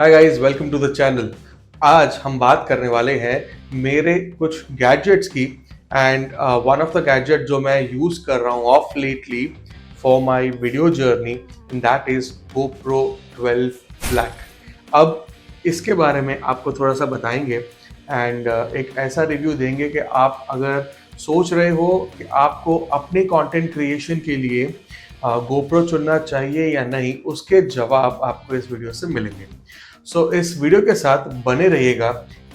Hi guys, welcome to the channel. आज हम बात करने वाले हैं मेरे कुछ गैजेट्स की। And one of the gadget जो मैं यूज़ कर रहा हूँ of lately for my video journey, that is GoPro 12 Black। अब इसके बारे में आपको थोड़ा सा बताएंगे एंड एक ऐसा रिव्यू देंगे कि आप अगर सोच रहे हो कि आपको अपने कंटेंट क्रिएशन के लिए GoPro चुनना चाहिए या नहीं, उसके जवाब आपको इस वीडियो से मिलेंगे। सो इस वीडियो के साथ बने रहिएगा।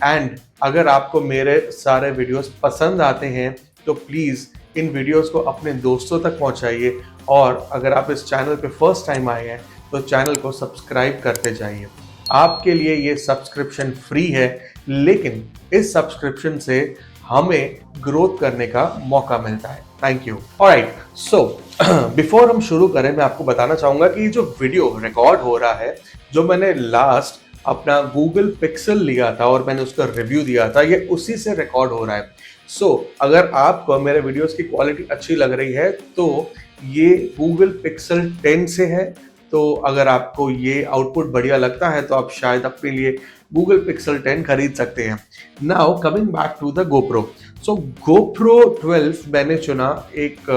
एंड अगर आपको मेरे सारे वीडियोस पसंद आते हैं तो प्लीज़ इन वीडियोस को अपने दोस्तों तक पहुंचाइए, और अगर आप इस चैनल पे फर्स्ट टाइम आए हैं तो चैनल को सब्सक्राइब करते जाइए। आपके लिए ये सब्सक्रिप्शन फ्री है, लेकिन इस सब्सक्रिप्शन से हमें ग्रोथ करने का मौका मिलता है। Thank you. Alright, so before हम शुरू करें, मैं आपको बताना चाहूँगा कि जो वीडियो रिकॉर्ड हो रहा है, जो मैंने लास्ट अपना गूगल पिक्सल लिया था और मैंने उसका रिव्यू दिया था, ये उसी से रिकॉर्ड हो रहा है। सो अगर आपको मेरे वीडियोस की क्वालिटी अच्छी लग रही है तो ये गूगल पिक्सल 10 से है। तो अगर आपको ये आउटपुट बढ़िया लगता है तो आप शायद अपने लिए गूगल पिक्सल 10 खरीद सकते हैं। Now coming back to the GoPro। So GoPro 12 मैंने चुना एक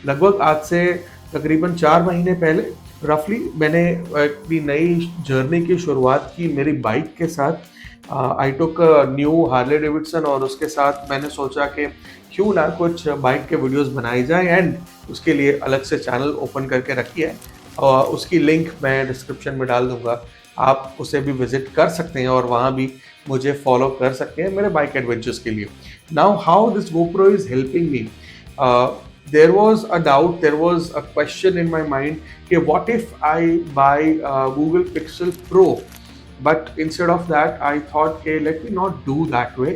लगभग आज से तकरीबन 4 महीने पहले रफली। मैंने अपनी नई जर्नी की शुरुआत की मेरी बाइक के साथ। आई टुक न्यू हार्ले डेविडसन, और उसके साथ मैंने सोचा कि क्यों ना कुछ बाइक के वीडियोस बनाए जाएं, एंड उसके लिए अलग से चैनल ओपन करके रखी है। और उसकी लिंक मैं डिस्क्रिप्शन में डाल दूंगा, आप उसे भी विजिट कर सकते हैं और वहाँ भी मुझे फॉलो कर सकते हैं मेरे बाइक एडवेंचर्स के लिए। Now how this GoPro is helping me. there was a doubt, there was a question in my mind कि what if I buy Google Pixel Pro, but instead of that I thought कि let me not do that way।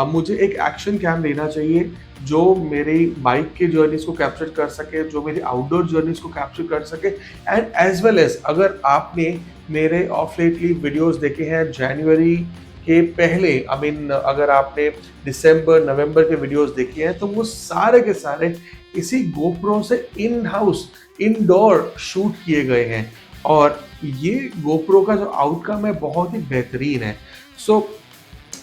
मुझे एक action cam लेना चाहिए जो मेरी bike की journeys को कैप्चर कर सके, जो मेरी आउटडोर जर्नीज को कैप्चर कर सके, एंड एज वेल एज अगर आपने मेरे ऑफ लेटली वीडियोस देखे हैं जनवरी के पहले, आई मीन अगर आपने दिसंबर नवंबर के वीडियोस देखे हैं तो वो सारे के सारे इसी GoPro से इन हाउस इनडोर शूट किए गए हैं, और ये GoPro का जो आउटकम है बहुत ही बेहतरीन है। So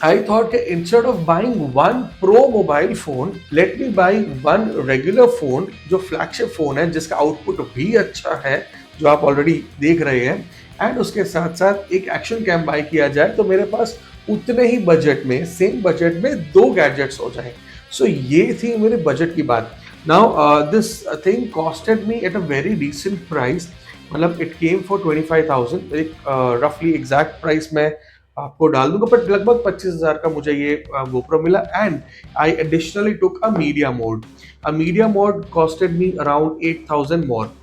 I thought instead of buying one pro mobile phone, let me buy one regular phone जो फ्लैगशिप फोन है, जिसका आउटपुट भी अच्छा है जो आप ऑलरेडी देख रहे हैं, एंड उसके साथ साथ एक एक्शन कैम बाई किया जाए तो मेरे पास उतने ही बजट में, सेम बजट में दो गैजेट्स हो जाएं। सो ये थी मेरे बजट की बात। Now this thing costed me at a very decent price, मतलब इट केम फॉर 25,000। एक रफली एग्जैक्ट प्राइस मैं आपको डाल दूंगा, बट लगभग 25,000 का मुझे ये GoPro मिला। And I additionally took a media mode. A media mode costed me around 8,000 मोर।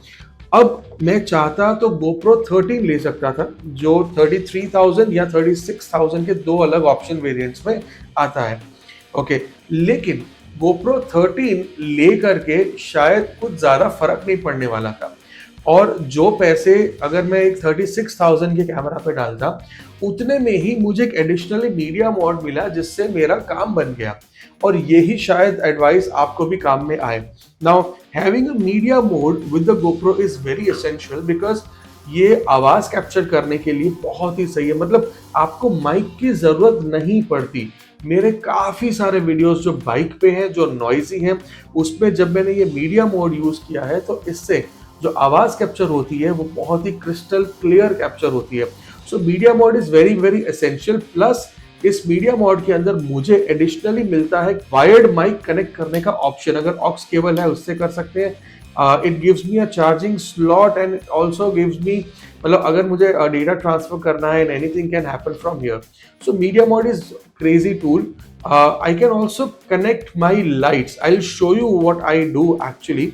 अब मैं चाहता तो GoPro 13 ले सकता था, जो 33,000 या 36,000 के दो अलग ऑप्शन वेरिएंट्स में आता है। ओके, लेकिन GoPro 13 ले करके शायद कुछ ज़्यादा फर्क नहीं पड़ने वाला था, और जो पैसे अगर मैं एक 36,000 के कैमरा पे डालता, उतने में ही मुझे एक एडिशनली मीडिया मोड मिला जिससे मेरा काम बन गया, और यही शायद एडवाइस आपको भी काम में आए। Now having a media mode with the GoPro is very essential, because ये आवाज़ कैप्चर करने के लिए बहुत ही सही है। मतलब आपको माइक की ज़रूरत नहीं पड़ती। मेरे काफ़ी सारे वीडियोस जो बाइक पे हैं, जो नॉइजी हैं, उसमें जब मैंने ये मीडिया मोड यूज़ किया है तो इससे जो आवाज़ कैप्चर होती है वो बहुत ही क्रिस्टल क्लियर कैप्चर होती है। So media mode is very very essential. Plus इस मीडिया मोड के अंदर मुझे एडिशनली मिलता है वायर्ड माइक कनेक्ट करने का ऑप्शन। अगर ऑक्स केबल है उससे कर सकते हैं। It gives me a charging slot, and also gives me, मतलब अगर मुझे डेटा ट्रांसफर करना है, anything can happen from here. So media mode is crazy tool. I can also connect my lights. I'll show you what I do actually.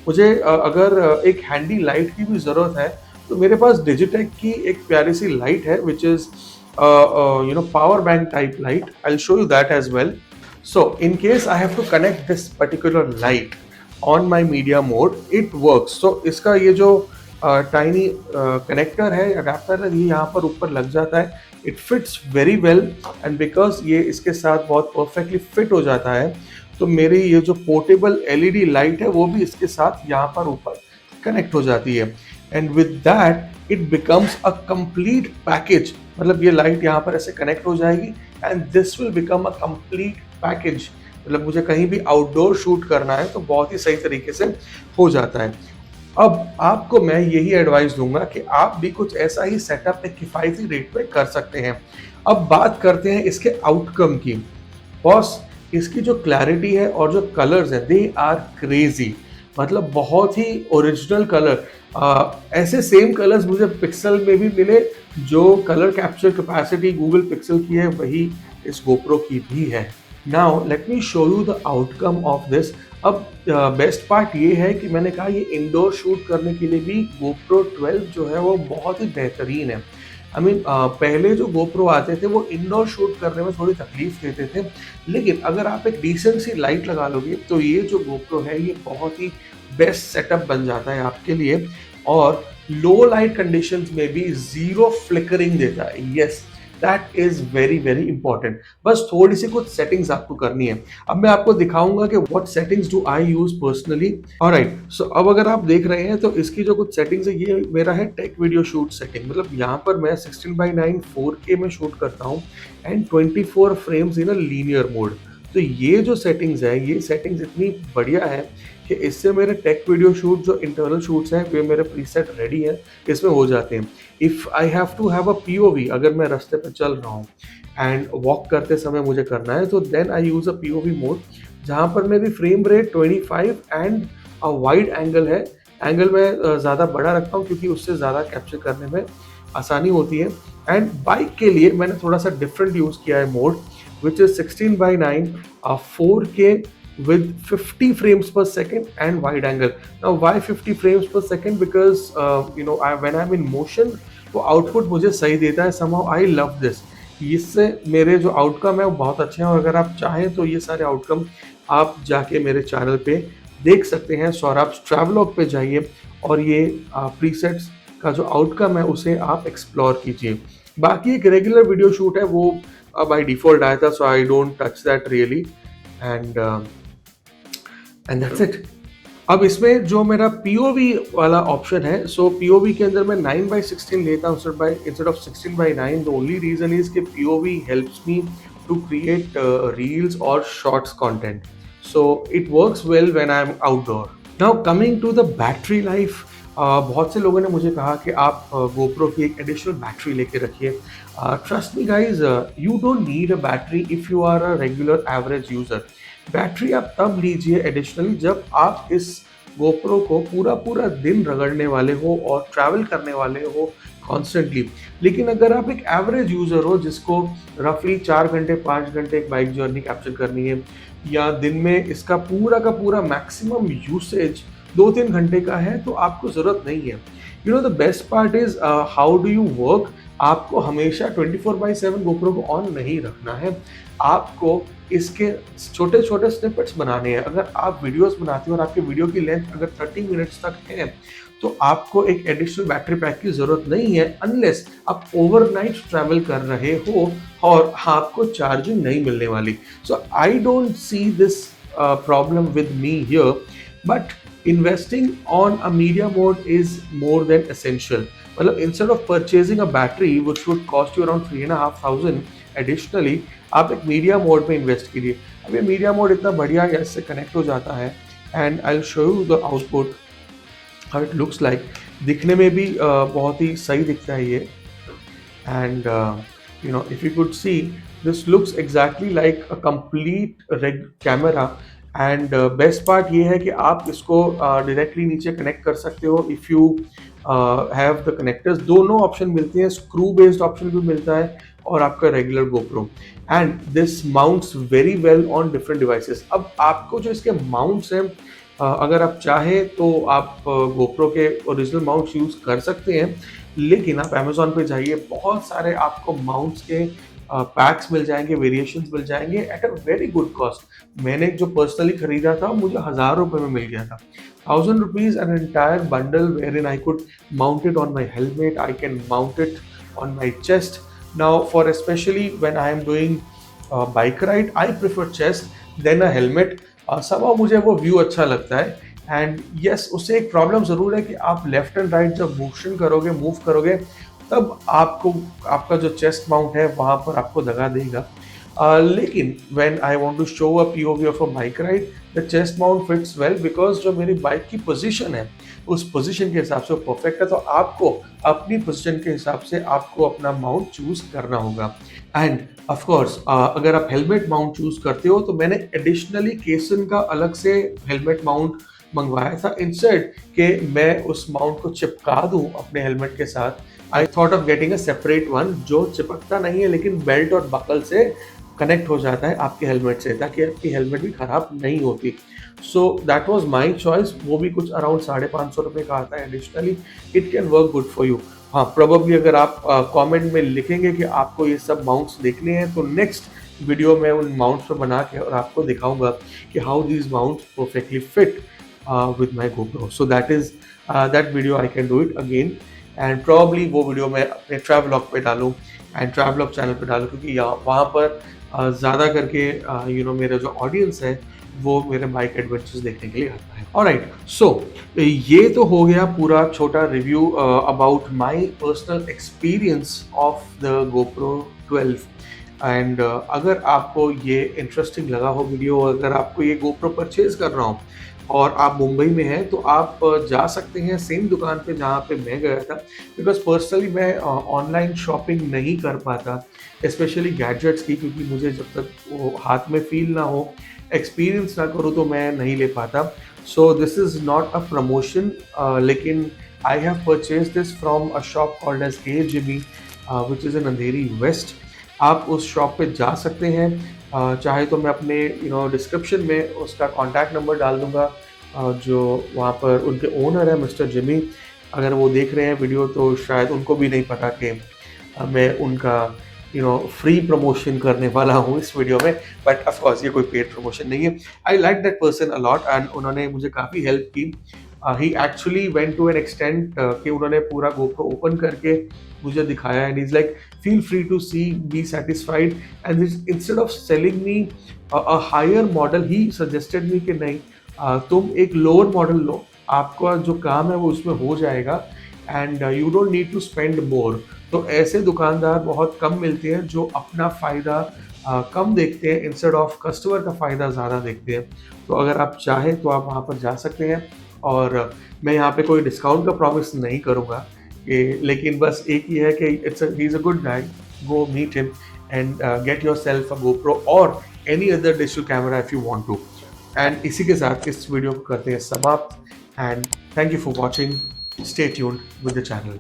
मुझे अगर एक handy light की भी ज़रूरत है तो मेरे पास डिजिटेक की एक प्यारी सी लाइट है, which is power bank type light. I'll show you that as well. So in case I have to connect this particular light on my media mode, it works. So इसका ये जो टाइनी कनेक्टर है, adapter है, ये यहाँ पर ऊपर लग जाता है। It fits very well, and because ये इसके साथ बहुत परफेक्टली फिट हो जाता है, तो मेरी ये जो पोर्टेबल LED लाइट है वो भी इसके साथ यहाँ पर ऊपर कनेक्ट हो जाती है। And with that it becomes a complete package. मतलब ये लाइट यहाँ पर ऐसे कनेक्ट हो जाएगी and this will become a complete package. मतलब मुझे कहीं भी आउटडोर शूट करना है तो बहुत ही सही तरीके से हो जाता है। अब आपको मैं यही एडवाइस दूंगा कि आप भी कुछ ऐसा ही सेटअप एक किफ़ायती रेट पे कर सकते हैं। अब बात करते हैं इसके आउटकम की। बॉस, इसकी जो क्लैरिटी है और जो कलर्स हैं दे आर क्रेजी। मतलब बहुत ही ओरिजिनल कलर। ऐसे सेम कलर्स मुझे पिक्सल में भी मिले। जो colour capture capacity Google Pixel की है वही इस गोप्रो की भी है। Now let me show you the outcome of this. अब बेस्ट पार्ट ये है कि मैंने कहा ये इंडोर शूट करने के लिए भी GoPro 12 जो है वो बहुत ही बेहतरीन है। आई मीन पहले जो GoPro आते थे वो इंडोर शूट करने में थोड़ी तकलीफ देते थे, लेकिन अगर आप एक डिसेंट सी लाइट लगा लोगे तो ये जो GoPro है ये बहुत ही बेस्ट सेटअप बन जाता है आपके लिए। और लो लाइट कंडीशंस में भी जीरो फ्लिकरिंग देता है। Yes, that is very very important. बस थोड़ी सी कुछ सेटिंग्स आपको करनी है। अब मैं आपको दिखाऊंगा कि what settings do I use personally. Alright, so अब अगर आप देख रहे हैं तो इसकी जो कुछ सेटिंग्स है ये मेरा है टेक वीडियो शूट सेटिंग। मतलब यहाँ पर मैं 16:9 4K में शूट करता हूँ and 24 frames in a linear mode. तो ये जो सेटिंग्स है ये सेटिंग्स इतनी बढ़िया है कि इससे मेरे टेक वीडियो शूट जो इंटरनल शूट्स हैं वे मेरे प्रीसेट रेडी हैं, इसमें हो जाते हैं। If I have to have a POV, अगर मैं रास्ते पे चल रहा हूँ एंड वॉक करते समय मुझे करना है तो then I use a POV mode, जहाँ पर मेरी frame rate 25 and a wide angle है। एंगल मैं ज़्यादा बड़ा रखता हूँ क्योंकि उससे ज़्यादा कैप्चर करने में आसानी होती है। एंड बाइक के लिए मैंने थोड़ा सा डिफरेंट यूज़ किया है mode, which is 16:9 4K with 50 frames per second and wide angle. Now why 50 frames per second? Because when I'm in motion वो आउटपुट मुझे सही देता है। somehow I love this। इससे मेरे जो आउटकम है वो बहुत अच्छे हैं और अगर आप चाहें तो ये सारे आउटकम आप जाके मेरे चैनल पे देख सकते हैं। सौरभ ट्रैवलॉग पे जाइए और ये प्रीसेट्स का जो आउटकम है उसे आप एक्सप्लोर कीजिए। बाकी एक रेगुलर वीडियो शूट है वो बाय डिफॉल्ट आया था, so I don't touch that really and that's it. अब इसमें जो मेरा POV वाला ऑप्शन है, सो POV के अंदर मैं 9:16 लेता हूँ instead of 16:9। The only reason is कि POV helps me to create reels और shorts content, so it works well when I am outdoor. Now coming to the battery life, बहुत से लोगों ने मुझे कहा कि आप GoPro की एक एडिशनल बैटरी लेके रखिए। Trust me guys, you don't need a battery if you are a regular average user. Battery आप तब लीजिए एडिशनली जब आप इस GoPro को पूरा पूरा दिन रगड़ने वाले हो और ट्रैवल करने वाले हो कॉन्स्टेंटली। लेकिन अगर आप एक एवरेज यूज़र हो जिसको रफली 4 घंटे 5 घंटे एक बाइक जर्नी कैप्चर करनी है या दिन में इसका पूरा का पूरा मैक्सिमम यूसेज 2-3 घंटे का है तो आपको ज़रूरत नहीं है। You know the best part is how do you work. आपको हमेशा 24/7 GoPro को ऑन नहीं रखना है। आपको इसके छोटे छोटे स्निपेट्स बनाने हैं। अगर आप वीडियोस बनाते हो और आपकी वीडियो की लेंथ अगर 30 मिनट्स तक है तो आपको एक एडिशनल बैटरी पैक की ज़रूरत नहीं है अनलेस आप ओवरनाइट ट्रैवल कर रहे हो और आपको चार्जिंग नहीं मिलने वाली। So I don't see this problem with me here, but investing on a media mode is more than essential। मतलब instead of purchasing a battery which would cost you around 3,500 additionally, आप एक media mode में invest कीजिए। अब ये media mode इतना बढ़िया इससे कनेक्ट हो जाता है and I will show you the output how it looks like. दिखने में भी बहुत ही सही दिखता है ये and if you could see, this looks exactly like a complete rig camera। And best part ये है कि आप इसको डायरेक्टली नीचे कनेक्ट कर सकते हो if you have the connectors. दोनों ऑप्शन मिलते हैं, स्क्रू बेस्ड ऑप्शन भी मिलता है और आपका regular GoPro, and this mounts very well on different devices. अब आपको जो इसके माउंट्स हैं अगर आप चाहें तो आप GoPro के ओरिजिनल माउंट्स यूज़ कर सकते हैं, लेकिन आप Amazon पे जाइए बहुत सारे आपको माउंट्स के पैक्स मिल जाएंगे, वेरिएशंस मिल जाएंगे eight a very good cost. मैंने जो पर्सनली खरीदा था मुझे 1000 रुपये में मिल गया था। 1000 rupees an entire bundle wherein I could mount it on my helmet, I can mount it on my chest। Now for especially when I am doing bike ride, I prefer chest than a helmet। somehow मुझे वो view अच्छा लगता है and yes, उससे एक problem ज़रूर है कि आप लेफ्ट एंड राइट जब मोशन करोगे, मूव करोगे, तब आपको आपका जो चेस्ट माउंट है वहाँ पर आपको दगा देगा। लेकिन when I want to show a POV of a bike ride, the chest mount fits well because जो मेरी बाइक की पोजीशन है, उस पोजीशन के हिसाब से वो परफेक्ट है। तो आपको अपनी पोजीशन के हिसाब से आपको अपना माउंट चूज़ करना होगा। एंड ऑफ कोर्स अगर आप हेलमेट माउंट चूज़ करते हो, तो मैंने एडिशनली केसन का अलग से हेलमेट माउंट मंगवाया था, इंस्टेड कि मैं उस माउंट को चिपका दूं अपने हेलमेट के साथ। I thought of getting a separate one जो चिपकता नहीं है लेकिन बेल्ट और बकल से कनेक्ट हो जाता है आपके हेलमेट से, ताकि आपकी हेलमेट भी खराब नहीं होती। So that was my choice. वो भी कुछ अराउंड ₹550 का आता है additionally. It can work good for you. हाँ, प्रोबेबली अगर आप कमेंट में लिखेंगे कि आपको ये सब माउंट्स देखने हैं, तो नेक्स्ट वीडियो में उन माउंट्स पर बना के और आपको दिखाऊंगा कि how these mounts perfectly fit with my GoPro. So that is that video I can do it again, and probably वो वीडियो मैं अपने ट्रैवलॉग पे डालूँ एंड ट्रैवलॉग चैनल पे डालूँ, क्योंकि यहाँ वहाँ पर ज़्यादा करके मेरा जो ऑडियंस है वो मेरे बाइक एडवेंचर्स देखने के लिए आता है। ऑलराइट, सो ये तो हो गया पूरा छोटा review about my personal experience of the GoPro 12। And अगर आपको ये इंटरेस्टिंग लगा हो वीडियो, अगर आपको ये GoPro परचेज करना हो और आप मुंबई में हैं, तो आप जा सकते हैं सेम दुकान पे जहाँ पे मैं गया था। बिकॉज़ पर्सनली मैं ऑनलाइन शॉपिंग नहीं कर पाता, स्पेशली गैजेट्स की, क्योंकि मुझे जब तक वो हाथ में फ़ील ना हो, एक्सपीरियंस ना करूँ, तो मैं नहीं ले पाता। So this is not a promotion, लेकिन I have purchased this from a shop called एज़ ए जिमी, which is in Andheri west. आप उस शॉप पे जा सकते हैं। चाहे तो मैं अपने डिस्क्रिप्शन में उसका कॉन्टैक्ट नंबर डाल दूँगा, जो वहाँ पर उनके ओनर है मिस्टर जिमी। अगर वो देख रहे हैं वीडियो, तो शायद उनको भी नहीं पता कि मैं उनका फ्री प्रमोशन करने वाला हूँ इस वीडियो में। बट ऑफ कोर्स ये कोई पेड प्रमोशन नहीं है। I like that person a lot, and उन्होंने मुझे काफ़ी हेल्प की। He actually went to an extent कि उन्होंने पूरा GoPro ओपन करके मुझे दिखाया, and is like, feel free to see, be satisfied, and instead of selling me a higher model, he suggested me कि नहीं, तुम एक लोअर मॉडल लो, आपका जो काम है वो उसमें हो जाएगा, and you don't need to spend more. तो ऐसे दुकानदार बहुत कम मिलते हैं जो अपना फ़ायदा कम देखते हैं, इंस्टेड ऑफ कस्टमर का फ़ायदा ज़्यादा देखते हैं। तो अगर आप चाहें तो आप वहाँ पर जा सकते हैं। और मैं यहाँ पे कोई डिस्काउंट का प्रॉमिस नहीं करूँगा, लेकिन बस एक ही है कि he is a good guy, go meet him and get yourself a GoPro और any other digital camera if you want to. And इसी के साथ इस वीडियो को करते हैं समाप्त, and thank you for watching. Stay tuned with the channel.